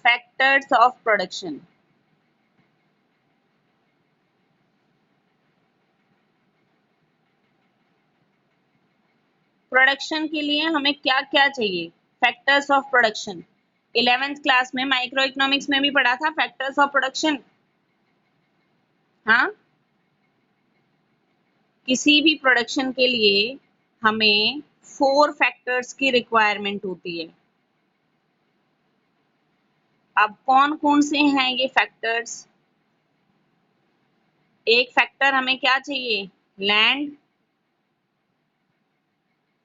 Factors of production. Production के लिए हमें क्या क्या चाहिए? Factors of production. 11th class में माइक्रो इकोनॉमिक्स में भी पढ़ा था फैक्टर्स ऑफ प्रोडक्शन। हाँ, किसी भी प्रोडक्शन के लिए हमें 4 फैक्टर्स की रिक्वायरमेंट होती है। अब कौन कौन से हैं ये फैक्टर्स? एक फैक्टर हमें क्या चाहिए? Land.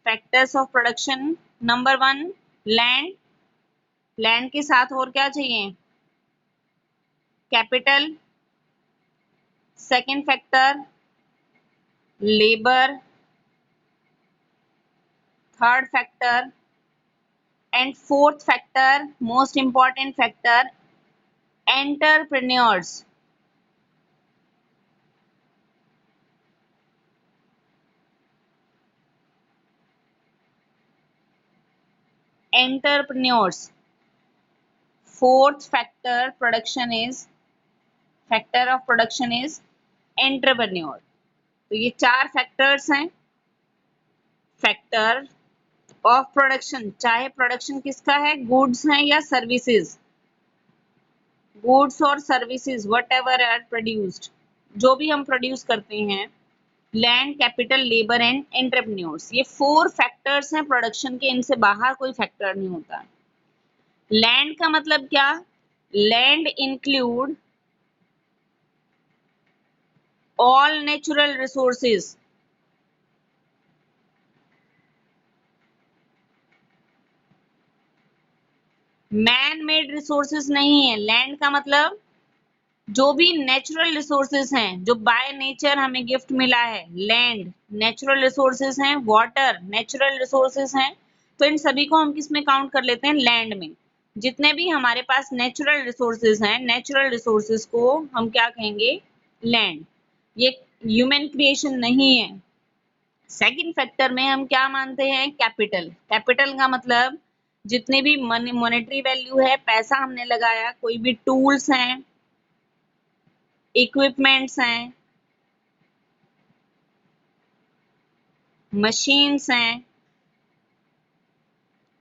Factors of production number 1 land. Land के साथ और क्या चाहिए? Capital. Second factor labour. Third factor and fourth factor, most important factor, entrepreneurs. Entrepreneurs. Fourth factor production is factor of production is entrepreneur. तो ये 4 फैक्टर्स हैं factor of production. चाहे production किसका है, गुड्स है या सर्विसेज, गुड्स और services whatever are produced, जो भी हम प्रोड्यूस करते हैं, land, capital, labour and entrepreneurs, ये 4 फैक्टर्स हैं प्रोडक्शन के। इनसे बाहर कोई फैक्टर नहीं होता। लैंड का मतलब क्या? Land include all natural resources. Man made resources नहीं है। लैंड का मतलब जो भी नेचुरल रिसोर्सेज हैं, जो बाय नेचर हमें गिफ्ट मिला है, लैंड नेचुरल रिसोर्सेज हैं, वाटर नेचुरल रिसोर्सेज हैं, तो इन सभी को हम किस में काउंट कर लेते हैं? लैंड में। जितने भी हमारे पास नेचुरल रिसोर्सेज हैं, नेचुरल रिसोर्सेज को हम क्या कहेंगे? लैंड। ये ह्यूमन क्रिएशन नहीं है। सेकंड फैक्टर में हम क्या मानते हैं? कैपिटल। कैपिटल का मतलब जितने भी मॉनेटरी वैल्यू है, पैसा हमने लगाया, कोई भी टूल्स हैं, इक्विपमेंट्स हैं, मशीन्स हैं,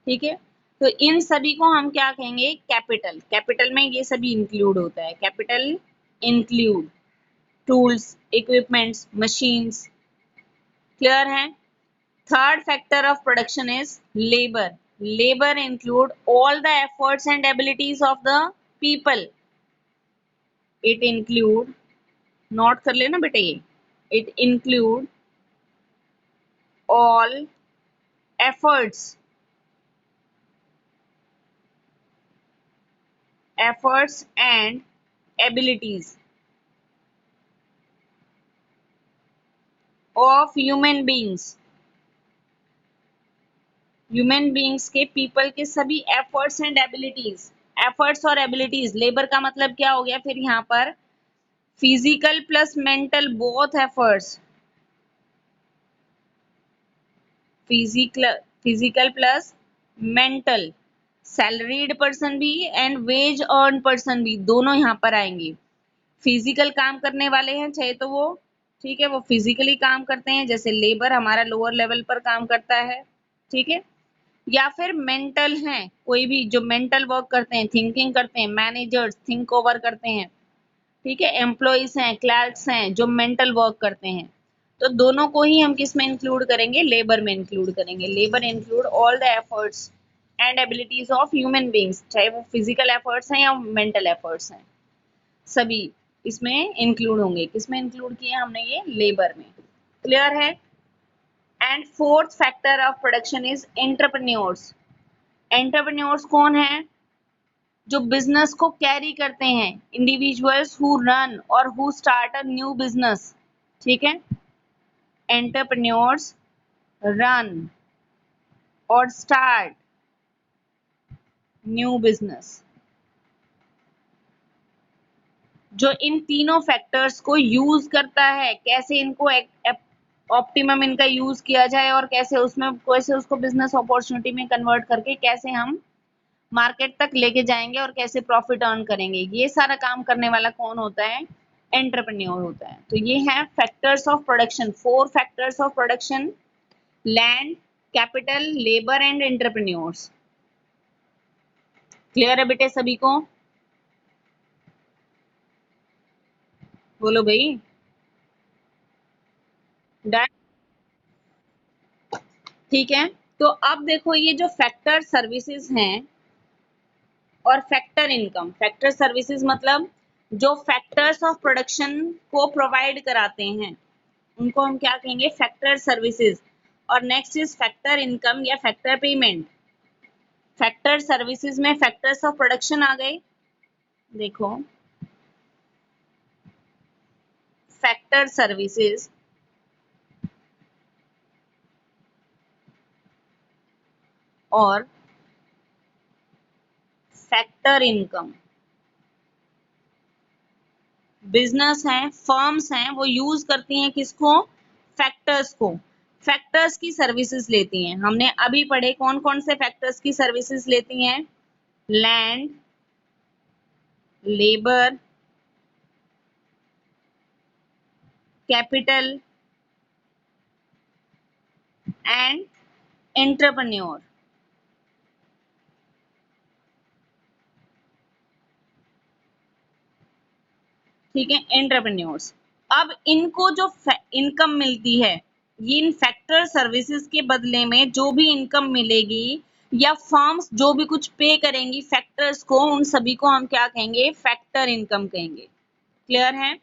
ठीक है, तो इन सभी को हम क्या कहेंगे? कैपिटल। कैपिटल में ये सभी इंक्लूड होता है। Capital include tools, equipments, machines. Clear है? Third factor of production is labour. Labour include all the efforts and abilities of the people. It include, note कर लेना बेटा ये, it include all efforts and abilities of human beings। Human beings के, people के सभी efforts and abilities. Efforts और abilities, labour का मतलब क्या हो गया फिर यहाँ पर? Physical plus mental both efforts. Physical plus mental, salaried person भी एंड वेज अर्न पर्सन भी, दोनों यहाँ पर आएंगे। फिजिकल काम करने वाले हैं चाहे तो वो, ठीक है, वो फिजिकली काम करते हैं, जैसे लेबर हमारा लोअर लेवल पर काम करता है, ठीक है, या फिर मेंटल हैं, कोई भी जो मेंटल वर्क करते हैं, थिंकिंग करते हैं, मैनेजर्स थिंक ओवर करते हैं, ठीक है, एम्प्लॉइज हैं, क्लर्क्स हैं जो मेंटल वर्क करते हैं। तो दोनों को ही हम किस में इंक्लूड करेंगे? लेबर में इंक्लूड करेंगे। Labour include all the efforts and abilities of human beings, चाहे वो फिजिकल एफर्ट्स हैं या मेंटल एफर्ट्स हैं, सभी इसमें इंक्लूड होंगे। किसमें इंक्लूड किए हमने? ये लेबर में। क्लियर है? And fourth factor of production is entrepreneurs. Entrepreneurs कौन है? जो बिजनेस को कैरी करते हैं, इंडिविजुअल्स हु रन और who start a new business, ठीक है, एंटरप्रेन्योर्स रन और स्टार्ट न्यू बिजनेस। जो इन तीनों फैक्टर्स को यूज करता है, कैसे इनको ऑप्टिमम इनका यूज किया जाए और कैसे उसमें, कैसे उसको बिजनेस अपॉर्चुनिटी में कन्वर्ट करके कैसे हम मार्केट तक लेके जाएंगे और कैसे प्रॉफिट अर्न करेंगे, ये सारा काम करने वाला कौन होता है? एंटरप्रेन्योर होता है। तो ये है factors of production, 4 factors of production, land, capital, labour and entrepreneurs. Clear है बेटे सभी को? बोलो भाई। डन। ठीक है, तो अब देखो ये जो फैक्टर सर्विसेज हैं और फैक्टर इनकम, फैक्टर सर्विसेज मतलब जो फैक्टर्स ऑफ प्रोडक्शन को प्रोवाइड कराते हैं उनको हम क्या कहेंगे? Factor services. और नेक्स्ट इज फैक्टर इनकम या फैक्टर पेमेंट। फैक्टर सर्विसेज में फैक्टर्स ऑफ प्रोडक्शन आ गए, देखो फैक्टर सर्विसेज और फैक्टर इनकम। बिजनेस हैं, फर्म्स हैं, वो यूज करती हैं किसको? फैक्टर्स को। फैक्टर्स की सर्विसेज लेती हैं। हमने अभी पढ़े कौन कौन से फैक्टर्स की सर्विसेज लेती हैं? Land, labour, capital and entrepreneur. ठीक है, एंटरप्रेन्योर्स। अब इनको जो इनकम मिलती है, ये इन फैक्टर सर्विसेज के बदले में जो भी इनकम मिलेगी या फर्म्स जो भी कुछ पे करेंगी फैक्टर्स को, उन सभी को हम क्या कहेंगे? फैक्टर इनकम कहेंगे। क्लियर है?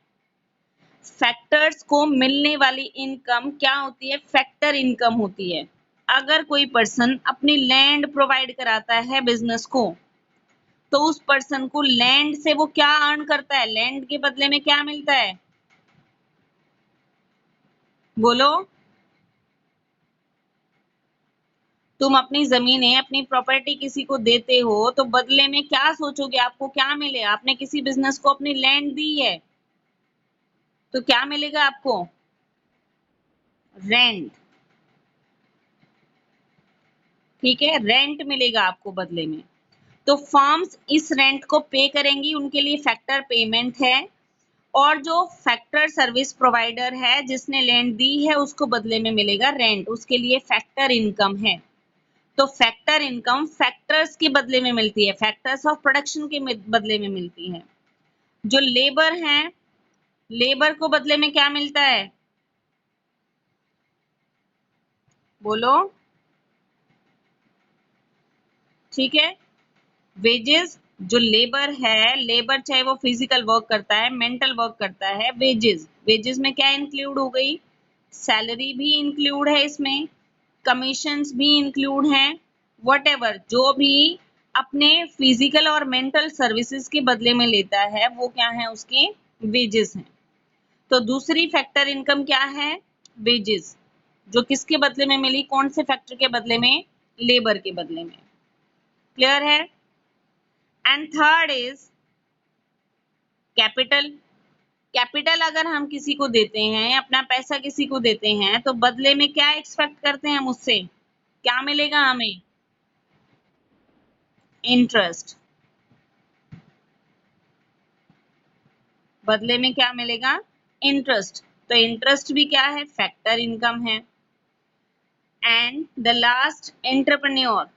फैक्टर्स को मिलने वाली इनकम क्या होती है? फैक्टर इनकम होती है। अगर कोई पर्सन अपनी लैंड प्रोवाइड कराता है बिजनेस को, तो उस पर्सन को लैंड से वो क्या अर्न करता है? लैंड के बदले में क्या मिलता है? बोलो। तुम अपनी जमीनें, अपनी प्रॉपर्टी किसी को देते हो तो बदले में क्या सोचोगे? आपको क्या मिले? आपने किसी बिजनेस को अपनी लैंड दी है तो क्या मिलेगा आपको? रेंट। ठीक है, रेंट मिलेगा आपको बदले में। तो फर्म्स इस रेंट को पे करेंगी, उनके लिए फैक्टर पेमेंट है। और जो फैक्टर सर्विस प्रोवाइडर है जिसने लैंड दी है उसको बदले में मिलेगा रेंट, उसके लिए फैक्टर इनकम है। तो फैक्टर इनकम फैक्टर्स के बदले में मिलती है, फैक्टर्स ऑफ प्रोडक्शन के बदले में मिलती है। जो लेबर है, लेबर को बदले में क्या मिलता है? बोलो। ठीक है, वेजेस। जो लेबर है, लेबर चाहे वो फिजिकल वर्क करता है, मेंटल वर्क करता है, वेजेस, वेजेस में क्या इंक्लूड हो गई? सैलरी भी इंक्लूड है इसमें, कमीशंस भी इंक्लूड हैं, व्हाटएवर जो भी अपने फिजिकल और मेंटल सर्विसेज के बदले में लेता है वो क्या है? उसके वेजेस हैं। तो दूसरी फैक्टर इनकम क्या है? वेजेस, जो किसके बदले में मिली? कौन से फैक्टर के बदले में? लेबर के बदले में। क्लियर है? And third is capital. Capital अगर हम किसी को देते हैं, अपना पैसा किसी को देते हैं, तो बदले में क्या एक्सपेक्ट करते हैं मुझसे? क्या मिलेगा हमें? इंटरेस्ट। बदले में क्या मिलेगा? इंटरेस्ट। तो इंटरेस्ट भी क्या है? फैक्टर इनकम है। And the last, entrepreneur.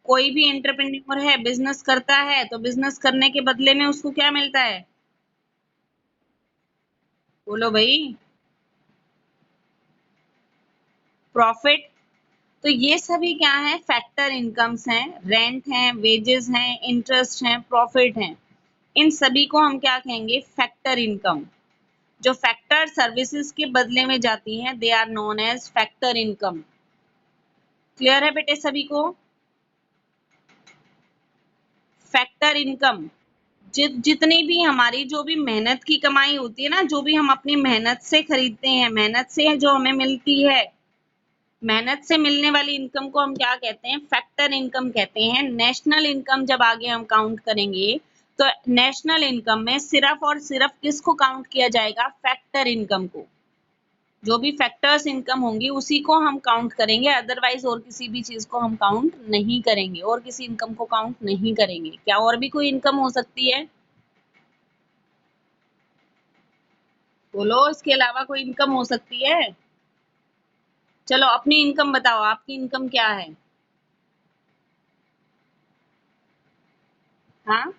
कोई भी एंटरप्रेन्योर है, बिजनेस करता है, तो बिजनेस करने के बदले में उसको क्या मिलता है? बोलो भाई। प्रॉफिट। तो ये सभी क्या है? फैक्टर इनकम्स हैं, रेंट हैं, वेजेस हैं, इंटरेस्ट हैं, प्रॉफिट हैं। इन सभी को हम क्या कहेंगे? Factor income. जो फैक्टर सर्विसेज के बदले में जाती हैं they are known as factor income. Clear है बेटे सभी को? फैक्टर इनकम जितनी भी हमारी जो भी मेहनत की कमाई होती है ना, जो भी हम अपनी मेहनत से खरीदते हैं, मेहनत से जो हमें मिलती है, मेहनत से मिलने वाली इनकम को हम क्या कहते हैं? फैक्टर इनकम कहते हैं। नेशनल इनकम जब आगे हम काउंट करेंगे तो नेशनल इनकम में सिर्फ और सिर्फ किसको काउंट किया जाएगा? फैक्टर इनकम को। जो भी फैक्टर्स इनकम होंगी उसी को हम काउंट करेंगे, अदरवाइज और किसी भी चीज को हम काउंट नहीं करेंगे, और किसी इनकम को काउंट नहीं करेंगे। क्या और भी कोई इनकम हो सकती है? बोलो, इसके अलावा कोई इनकम हो सकती है? चलो अपनी इनकम बताओ, आपकी इनकम क्या है? हाँ,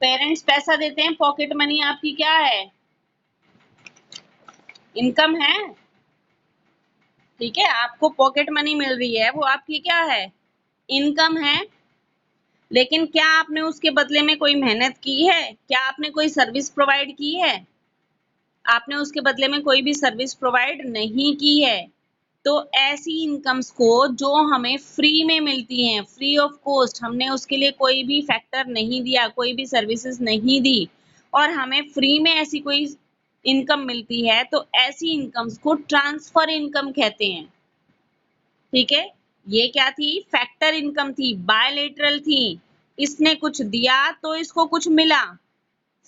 पेरेंट्स पैसा देते हैं, पॉकेट मनी आपकी क्या है? इनकम है। ठीक है, आपको पॉकेट मनी मिल रही है, वो आपकी क्या है? इनकम है। लेकिन क्या आपने उसके बदले में कोई मेहनत की है? क्या आपने कोई सर्विस प्रोवाइड की है? आपने उसके बदले में कोई भी सर्विस प्रोवाइड नहीं की है। तो ऐसी इनकम्स को जो हमें फ्री में मिलती हैं, फ्री ऑफ कॉस्ट, हमने उसके लिए कोई भी फैक्टर नहीं दिया, कोई भी सर्विसेज नहीं दी, और हमें फ्री में ऐसी कोई इनकम मिलती है, तो ऐसी इनकम्स को ट्रांसफर इनकम कहते हैं। ठीक है, ये क्या थी? फैक्टर इनकम थी, बायलेटरल थी। इसने कुछ दिया तो इसको कुछ मिला,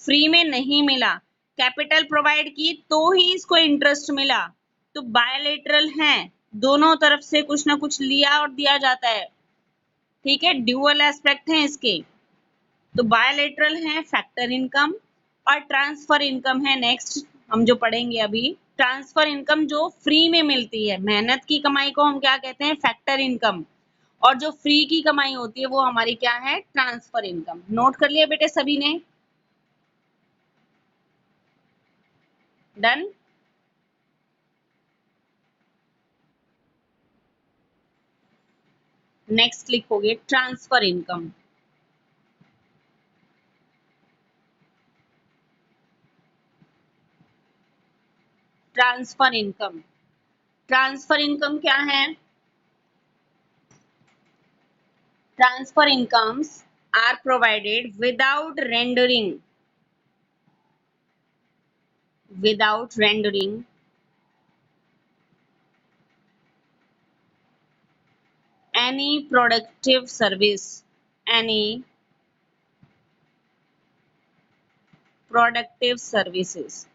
फ्री में नहीं मिला। कैपिटल प्रोवाइड की तो ही इसको इंटरेस्ट मिला। तो बायलेटरल है, दोनों तरफ से कुछ ना कुछ लिया और दिया जाता है। ठीक है, ड्यूअल एस्पेक्ट है इसके। तो बायलेटरल है फैक्टर इनकम, और ट्रांसफर इनकम है नेक्स्ट हम जो पढ़ेंगे अभी। ट्रांसफर इनकम जो फ्री में मिलती है, मेहनत की कमाई को हम क्या कहते हैं? Factor income. और जो फ्री की कमाई होती है वो हमारी क्या है? Transfer income. नोट कर लिया बेटे सभी ने? डन। नेक्स्ट लिखोगे transfer income. Transfer income, transfer income क्या है? Transfer incomes are provided without rendering any productive service, any productive services।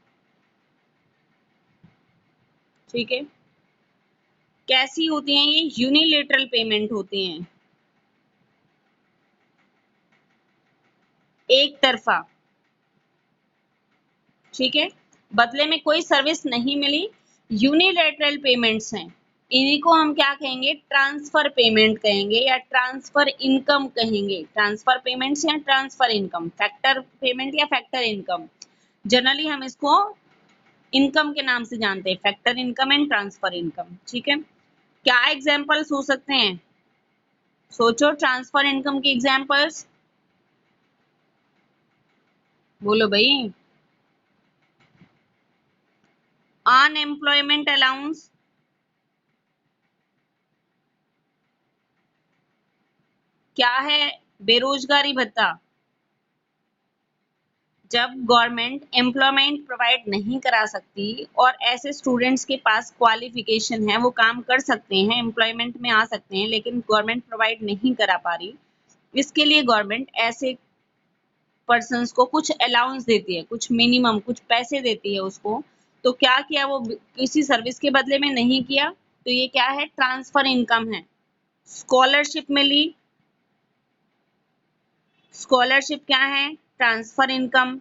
ठीक है, कैसी होती हैं ये? यूनिलेटरल पेमेंट होती हैं, एक तरफा। ठीक है, बदले में कोई सर्विस नहीं मिली, यूनिलेटरल पेमेंट्स हैं। इन्हीं को हम क्या कहेंगे? ट्रांसफर पेमेंट कहेंगे, या ट्रांसफर इनकम कहेंगे। ट्रांसफर पेमेंट्स या ट्रांसफर इनकम, फैक्टर पेमेंट या फैक्टर इनकम, जनरली हम इसको इनकम के नाम से जानते हैं, factor income and transfer income. ठीक है, क्या एग्जांपल्स हो सकते हैं? सोचो, ट्रांसफर इनकम के एग्जांपल्स बोलो भाई। अनएम्प्लॉयमेंट अलाउंस, क्या है? बेरोजगारी भत्ता। जब गवर्नमेंट एम्प्लॉयमेंट प्रोवाइड नहीं करा सकती और ऐसे स्टूडेंट्स के पास क्वालिफिकेशन है, वो काम कर सकते हैं, एम्प्लॉयमेंट में आ सकते हैं, लेकिन गवर्नमेंट प्रोवाइड नहीं करा पा रही, इसके लिए गवर्नमेंट ऐसे पर्सन्स को कुछ अलाउंस देती है, कुछ मिनिमम कुछ पैसे देती है उसको। तो क्या किया? वो किसी सर्विस के बदले में नहीं किया, तो ये क्या है? ट्रांसफर इनकम है। स्कॉलरशिप मिली, स्कॉलरशिप क्या है? Transfer income.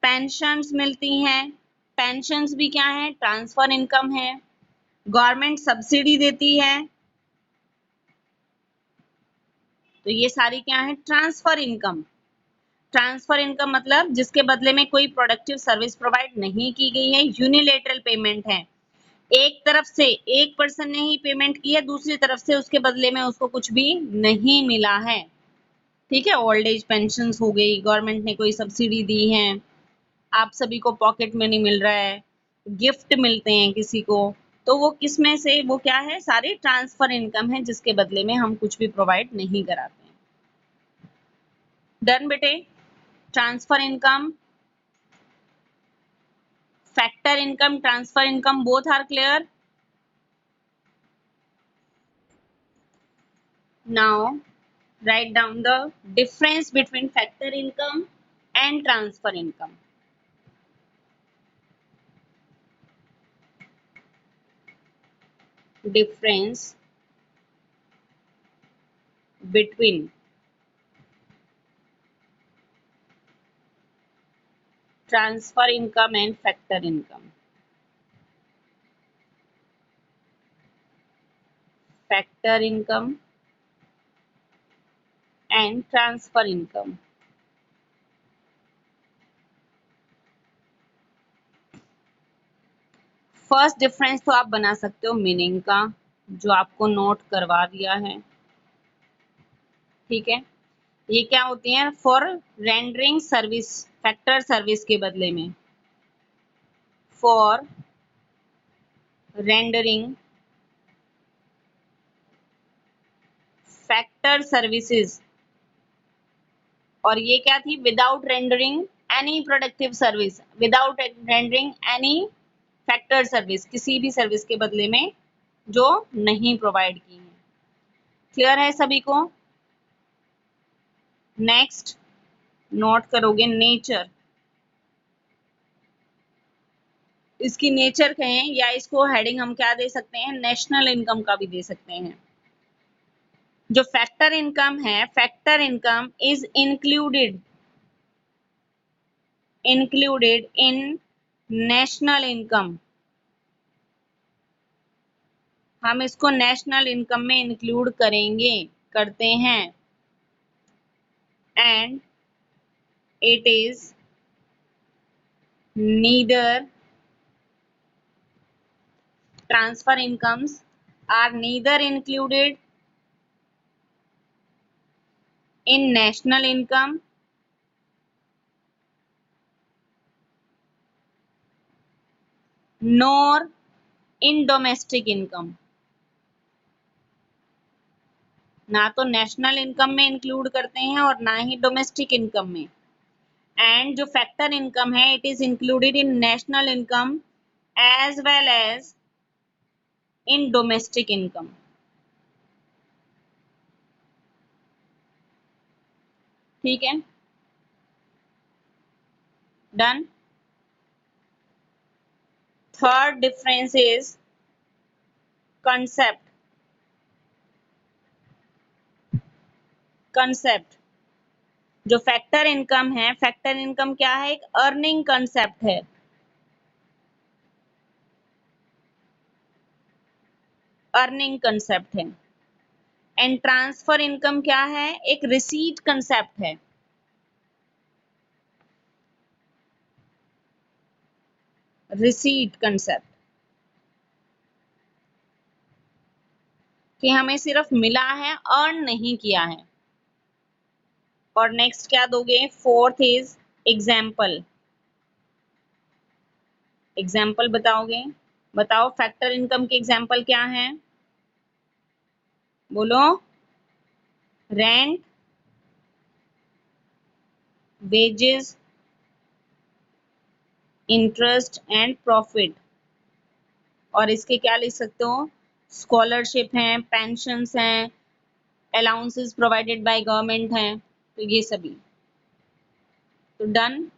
पेंशन्स मिलती हैं, पेंशन्स भी क्या है? ट्रांसफर इनकम है। गवर्नमेंट सब्सिडी देती है, तो ये सारी क्या है? Transfer income. ट्रांसफर इनकम मतलब जिसके बदले में कोई प्रोडक्टिव सर्विस प्रोवाइड नहीं की गई है, यूनिलेटरल पेमेंट है। एक तरफ से एक पर्सन ने ही पेमेंट की है, दूसरी तरफ से उसके बदले में उसको कुछ भी नहीं मिला है। ठीक है, ओल्ड एज पेंशन हो गई, गवर्नमेंट ने कोई सब्सिडी दी है, आप सभी को पॉकेट मनी मिल रहा है, गिफ्ट मिलते हैं किसी को, तो वो किस में से? वो क्या है? सारी ट्रांसफर इनकम है, जिसके बदले में हम कुछ भी प्रोवाइड नहीं कराते हैं। डन बेटे? Transfer income, factor income, transfer income, both are clear? Now write down the difference between factor income and transfer income. difference between transfer income and factor income. Factor income and transfer income. First difference तो आप बना सकते हो meaning का, जो आपको note करवा दिया है, ठीक है। ये क्या होती है? For rendering service, factor service के बदले में, फॉर रेंडरिंग फैक्टर सर्विसेज। और ये क्या थी? Without rendering any productive service, without rendering any factor service, किसी भी सर्विस के बदले में जो नहीं प्रोवाइड की है। क्लियर है सभी को? नेक्स्ट नोट करोगे नेचर। इसकी नेचर कहें या इसको हेडिंग हम क्या दे सकते हैं? नेशनल इनकम का भी दे सकते हैं। जो फैक्टर इनकम है, factor income is included in national income. हम इसको नेशनल इनकम में इंक्लूड करेंगे, करते हैं। And it is neither transfer incomes are neither included in national income nor in domestic income। ना तो नेशनल इनकम में इंक्लूड करते हैं और ना ही डोमेस्टिक इनकम में। एंड जो फैक्टर इनकम है, it is included in national income as well as in domestic income. ठीक है, done. Third difference is concept. Concept जो फैक्टर इनकम है, फैक्टर इनकम क्या है? एक अर्निंग कंसेप्ट है। अर्निंग कंसेप्ट है। एंड ट्रांसफर इनकम क्या है? एक रिसीट कंसेप्ट है। रिसीट कंसेप्ट कि हमें सिर्फ मिला है, अर्न नहीं किया है। और नेक्स्ट क्या दोगे? Fourth is example. एग्जाम्पल बताओगे? बताओ फैक्टर इनकम के एग्जाम्पल क्या है? बोलो। Rent, wages, interest and profit. और इसके क्या लिख सकते हो? स्कॉलरशिप हैं, पेंशन्स हैं, अलाउंसेस प्रोवाइडेड बाय गवर्नमेंट हैं, तो ये सभी। तो डन।